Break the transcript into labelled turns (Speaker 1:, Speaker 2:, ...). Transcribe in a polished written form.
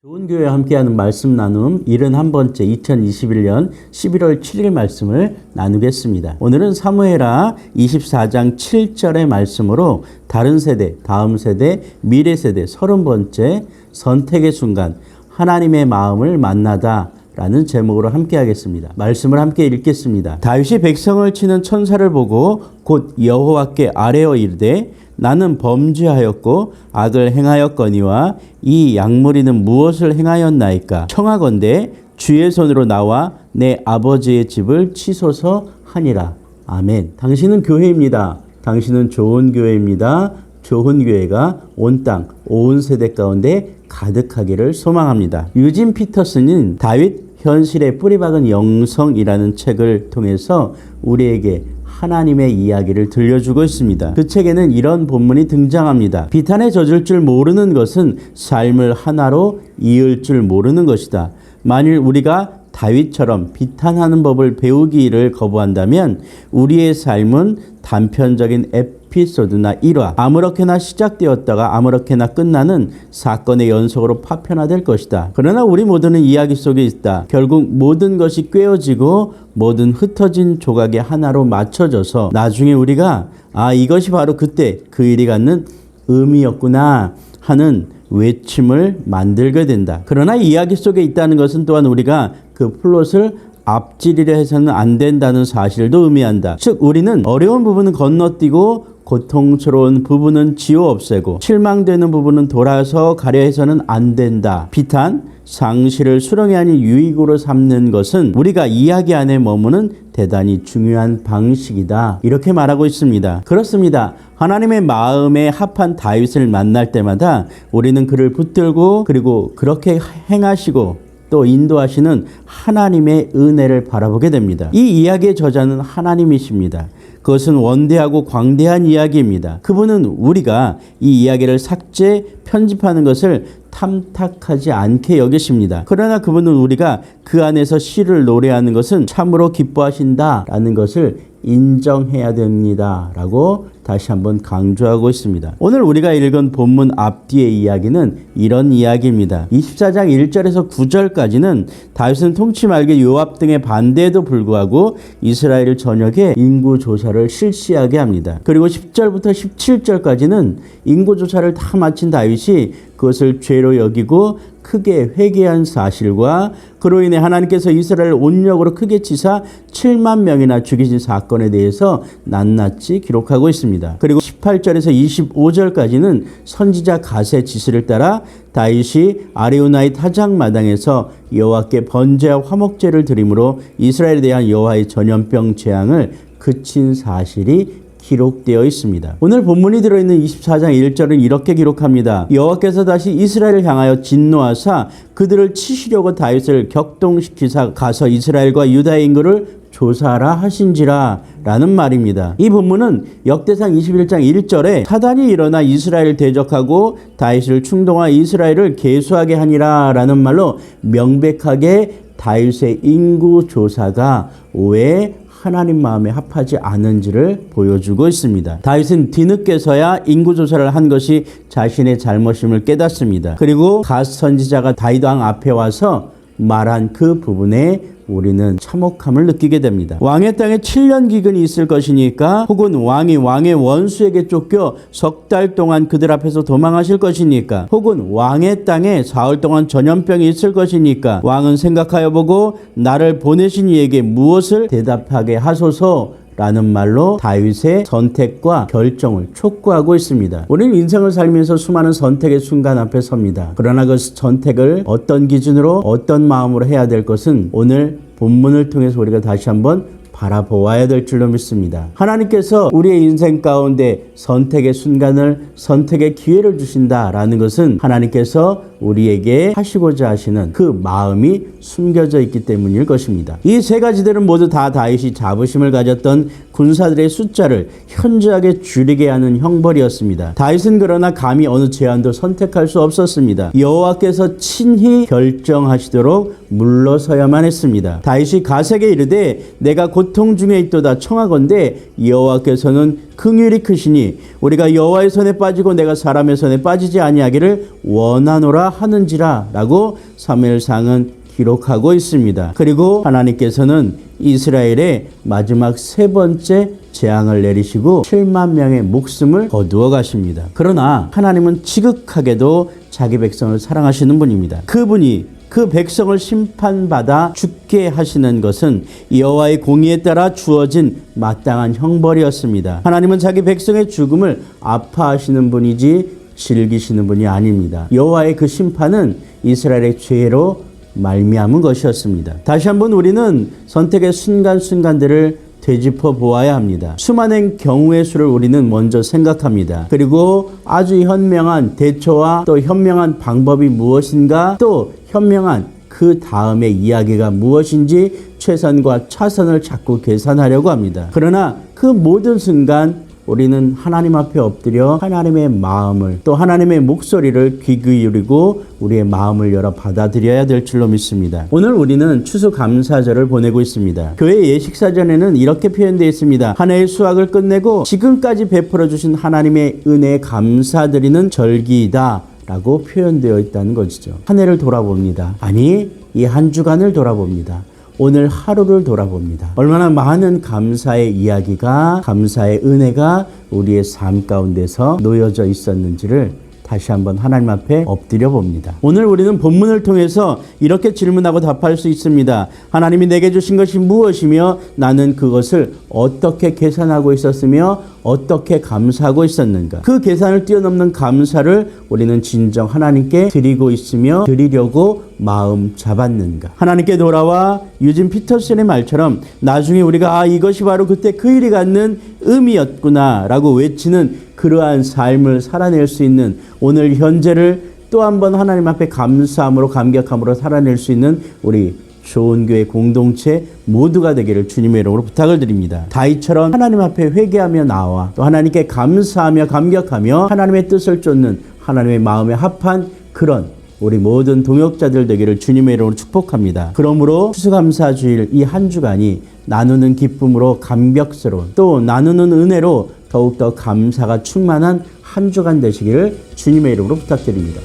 Speaker 1: 좋은 교회와 함께하는 말씀 나눔 71번째 2021년 11월 7일 말씀을 나누겠습니다. 오늘은 사무엘하 24장 7절의 말씀으로 다른 세대, 다음 세대, 미래 세대 30번째 선택의 순간 하나님의 마음을 만나다 라는 제목으로 함께 하겠습니다. 말씀을 함께 읽겠습니다. 다윗이 백성을 치는 천사를 보고 곧 여호와께 아뢰어 이르되 나는 범죄하였고 악을 행하였거니와 이 약물이는 무엇을 행하였나이까? 청하건대 주의 손으로 나와 내 아버지의 집을 치소서 하니라. 아멘. 당신은 교회입니다. 당신은 좋은 교회입니다. 좋은 교회가 온 땅, 온 세대 가운데 가득하기를 소망합니다. 유진 피터슨은 다윗 현실에 뿌리박은 영성이라는 책을 통해서 우리에게 하나님의 이야기를 들려주고 있습니다. 그 책에는 이런 본문이 등장합니다. 비탄에 젖을 줄 모르는 것은 삶을 하나로 이을 줄 모르는 것이다. 만일 우리가 다윗처럼 비탄하는 법을 배우기를 거부한다면 우리의 삶은 단편적인 에피소드나 일화, 아무렇게나 시작되었다가 아무렇게나 끝나는 사건의 연속으로 파편화될 것이다. 그러나 우리 모두는 이야기 속에 있다. 결국 모든 것이 꿰어지고 모든 흩어진 조각이 하나로 맞춰져서 나중에 우리가 이것이 바로 그때 그 일이 갖는 의미였구나 하는 외침을 만들게 된다. 그러나 이야기 속에 있다는 것은 또한 우리가 그 플롯을 앞지르려 해서는 안 된다는 사실도 의미한다. 즉 우리는 어려운 부분은 건너뛰고 고통스러운 부분은 지워 없애고 실망되는 부분은 돌아서 가려 해서는 안 된다. 비탄, 상실을 수렁이 아닌 유익으로 삼는 것은 우리가 이야기 안에 머무는 대단히 중요한 방식이다. 이렇게 말하고 있습니다. 그렇습니다. 하나님의 마음에 합한 다윗을 만날 때마다 우리는 그를 붙들고 그리고 그렇게 행하시고 또 인도하시는 하나님의 은혜를 바라보게 됩니다. 이 이야기의 저자는 하나님이십니다. 그것은 원대하고 광대한 이야기입니다. 그분은 우리가 이 이야기를 삭제, 편집하는 것을 탐탁하지 않게 여기십니다. 그러나 그분은 우리가 그 안에서 시를 노래하는 것은 참으로 기뻐하신다라는 것을 인정해야 됩니다. 라고 다시 한번 강조하고 있습니다. 오늘 우리가 읽은 본문 앞뒤의 이야기는 이런 이야기입니다. 24장 1절에서 9절까지는 다윗은 통치 말기 요압 등의 반대에도 불구하고 이스라엘 전역에 인구조사를 실시하게 합니다. 그리고 10절부터 17절까지는 인구조사를 다 마친 다윗이 그것을 죄로 여기고 크게 회개한 사실과 그로 인해 하나님께서 이스라엘 온역으로 크게 치사 7만 명이나 죽이신 사건에 대해서 낱낱이 기록하고 있습니다. 그리고 18절에서 25절까지는 선지자 갓의 지시를 따라 다윗이 아레우나의 타작마당에서 여호와께 번제와 화목제를 드림으로 이스라엘에 대한 여호와의 전염병 재앙을 그친 사실이 기록되어 있습니다. 오늘 본문이 들어있는 24장 1절은 이렇게 기록합니다. 여호와께서 다시 이스라엘을 향하여 진노하사 그들을 치시려고 다윗을 격동시키사 가서 이스라엘과 유다의 인구를 조사하라 하신지라 라는 말입니다. 이 본문은 역대상 21장 1절에 사단이 일어나 이스라엘을 대적하고 다윗을 충동하여 이스라엘을 계수하게 하니라 라는 말로 명백하게 다윗의 인구 조사가 왜 하나님 마음에 합하지 않은지를 보여주고 있습니다. 다윗은 뒤늦게서야 인구조사를 한 것이 자신의 잘못임을 깨닫습니다. 그리고 갓 선지자가 다윗 왕 앞에 와서 말한 그 부분에 우리는 참혹함을 느끼게 됩니다. 왕의 땅에 7년 기근이 있을 것이니까 혹은 왕이 왕의 원수에게 쫓겨 석 달 동안 그들 앞에서 도망하실 것이니까 혹은 왕의 땅에 사흘 동안 전염병이 있을 것이니까 왕은 생각하여 보고 나를 보내신 이에게 무엇을 대답하게 하소서 라는 말로 다윗의 선택과 결정을 촉구하고 있습니다. 우리는 인생을 살면서 수많은 선택의 순간 앞에 섭니다. 그러나 그 선택을 어떤 기준으로 어떤 마음으로 해야 될 것은 오늘 본문을 통해서 우리가 다시 한번 바라보아야 될 줄로 믿습니다. 하나님께서 우리의 인생 가운데 선택의 순간을, 선택의 기회를 주신다라는 것은 하나님께서 우리에게 하시고자 하시는 그 마음이 숨겨져 있기 때문일 것입니다. 이 세 가지들은 모두 다 다윗이 자부심을 가졌던 군사들의 숫자를 현저하게 줄이게 하는 형벌이었습니다. 다윗은 그러나 감히 어느 제한도 선택할 수 없었습니다. 여호와께서 친히 결정하시도록 물러서야만 했습니다. 다윗이 갓에게 이르되 내가 고통 중에 있도다 청하건대 여호와께서는 긍휼이 크시니 우리가 여호와의 손에 빠지고 내가 사람의 손에 빠지지 아니하기를 원하노라 하는지라라고 사무엘상은 기록하고 있습니다. 그리고 하나님께서는 이스라엘의 마지막 세 번째 재앙을 내리시고 7만 명의 목숨을 거두어 가십니다. 그러나 하나님은 지극하게도 자기 백성을 사랑하시는 분입니다. 그분이 그 백성을 심판받아 죽게 하시는 것은 여호와의 공의에 따라 주어진 마땅한 형벌이었습니다. 하나님은 자기 백성의 죽음을 아파하시는 분이지 즐기시는 분이 아닙니다. 여호와의 그 심판은 이스라엘의 죄로 말미암은 것이었습니다. 다시 한번 우리는 선택의 순간순간들을 되짚어 보아야 합니다. 수많은 경우의 수를 우리는 먼저 생각합니다. 그리고 아주 현명한 대처와 또 현명한 방법이 무엇인가, 또 현명한 그 다음의 이야기가 무엇인지 최선과 차선을 자꾸 계산하려고 합니다. 그러나 그 모든 순간 우리는 하나님 앞에 엎드려 하나님의 마음을, 또 하나님의 목소리를 귀 기울이고 우리의 마음을 열어 받아들여야 될 줄로 믿습니다. 오늘 우리는 추수감사절을 보내고 있습니다. 교회 예식사전에는 이렇게 표현되어 있습니다. 한 해의 수확을 끝내고 지금까지 베풀어 주신 하나님의 은혜에 감사드리는 절기이다 라고 표현되어 있다는 것이죠. 한 해를 돌아봅니다. 아니, 이 한 주간을 돌아봅니다. 오늘 하루를 돌아봅니다. 얼마나 많은 감사의 이야기가, 감사의 은혜가 우리의 삶 가운데서 놓여져 있었는지를 다시 한번 하나님 앞에 엎드려 봅니다. 오늘 우리는 본문을 통해서 이렇게 질문하고 답할 수 있습니다. 하나님이 내게 주신 것이 무엇이며 나는 그것을 어떻게 계산하고 있었으며 어떻게 감사하고 있었는가? 그 계산을 뛰어넘는 감사를 우리는 진정 하나님께 드리고 있으며 드리려고 마음 잡았는가? 하나님께 돌아와 유진 피터슨의 말처럼 나중에 우리가 이것이 바로 그때 그 일이 갖는 의미였구나 라고 외치는 그러한 삶을 살아낼 수 있는 오늘 현재를 또 한 번 하나님 앞에 감사함으로 감격함으로 살아낼 수 있는 우리 좋은 교회 공동체 모두가 되기를 주님의 이름으로 부탁을 드립니다. 다윗처럼 하나님 앞에 회개하며 나와 또 하나님께 감사하며 감격하며 하나님의 뜻을 쫓는 하나님의 마음에 합한 그런 우리 모든 동역자들 되기를 주님의 이름으로 축복합니다. 그러므로 추수감사주일 이 한 주간이 나누는 기쁨으로 감격스러운, 또 나누는 은혜로 더욱더 감사가 충만한 한 주간 되시기를 주님의 이름으로 부탁드립니다.